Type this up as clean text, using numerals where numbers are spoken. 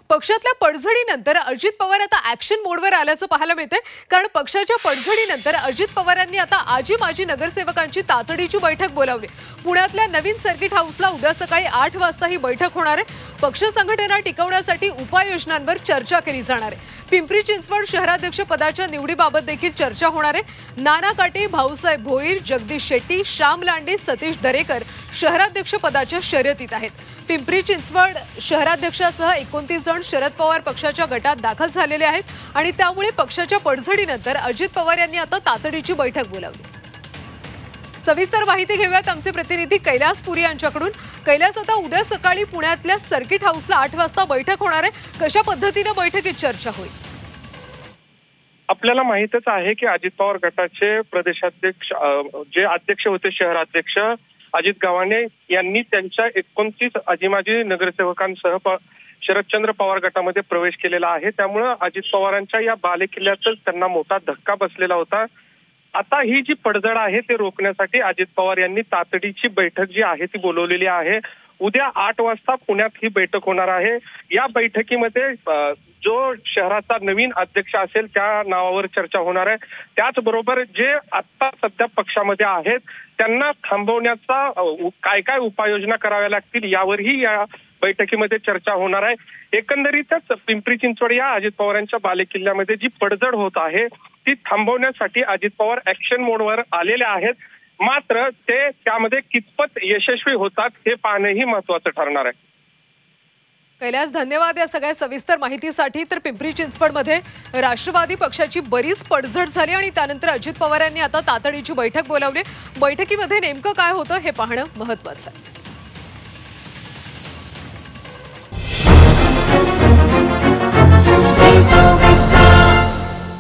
पक्षातल्या पडझडीनंतर अजित पवार आता ऍक्शन मोडवर आल्याचं पाहायला मिळतंय। कारण पक्षाच्या पडझडीनंतर अजित पवारांनी आता आजी माजी नगरसेवकांची तातडीची बैठक बोलावली। पुण्यातल्या नवीन सर्किट हाऊसला उद्या सकाळी 8 वाजता ही बैठक होणार आहे। पक्ष संघटना टिकवण्यासाठी उपाययोजनांवर चर्चा केली जाणार आहे। पिंपरी चिंचवड शहराध्यक्ष पदाच्या निवडीबाबत देखील चर्चा होणार आहे। नाना काटे, भाऊसाहेब भोईर, जगदीश शेट्टी, श्याम लांडे, सतीश दरेकर शहराध्यक्ष पदाच्या शर्यतीत आहेत। पिंपरी चिंचवड शहराध्यक्षासह 29 जण शरद पवार पक्षाच्या गटात दाखल झालेले आहेत आणि त्यामुळे पक्षाच्या पडझडीनंतर अजित पवार यांनी आता तातडीची बैठक बोलावली। सविस्तर माहिती घेऊयात आमचे प्रतिनिधी कैलास पुरी यांच्याकडून। कैलास, आता उद्या सकाळी पुण्यातल्या सर्किट हाऊसला 8 वाजता बैठक होणार आहे। कशा पद्धतीने बैठकीत चर्चा होईल? आपल्याला माहितच आहे की अजित पवार गटाचे प्रदेशाध्यक्ष जे अध्यक्ष होते शहराध्यक्ष अजित गव्हाणे यांनी त्यांच्या 29 आजी माजी नगरसेवकांसह शरदचंद्र पवार गटामध्ये प्रवेश केलेला आहे। त्यामुळे अजित पवारांच्या या बालेकिल्ल्यातच त्यांना मोठा धक्का बसलेला होता। आता ही जी पडझड आहे ते रोखण्यासाठी अजित पवार यांनी तातडीची बैठक जी आहे ती बोलवलेली आहे। उद्या 8 वाजता पुण्यात ही बैठक होणार आहे। या बैठकीमध्ये जो शहराचा नवीन अध्यक्ष असेल त्या नावावर चर्चा होणार आहे। त्याचबरोबर जे आता सध्या पक्षामध्ये आहेत त्यांना थांबवण्याचा काय काय उपाययोजना कराव्या लागतील यावरही या बैठकीमध्ये चर्चा होणार आहे। एकंदरीतच पिंपरी चिंचवड या अजित पवारांच्या बालेकिल्ल्यामध्ये जी पडझड होत आहे ती थांबवण्यासाठी अजित पवार ऍक्शन मोडवर आलेले आहेत। मात्र ते त्यामध्ये कितपत यशस्वी होतात हे पाहणंही महत्त्वाचं ठरणार आहे। कैलास, धन्यवाद या सगळ्या सविस्तर माहितीसाठी। तर पिंपरी चिंचवडमध्ये राष्ट्रवादी पक्षाची बरीच पडझड झाली आणि त्यानंतर अजित पवारांनी आता तातडीची बैठक बोलावली। बैठकीमध्ये नेमकं काय होतं हे पाहणं महत्त्वाचं आहे।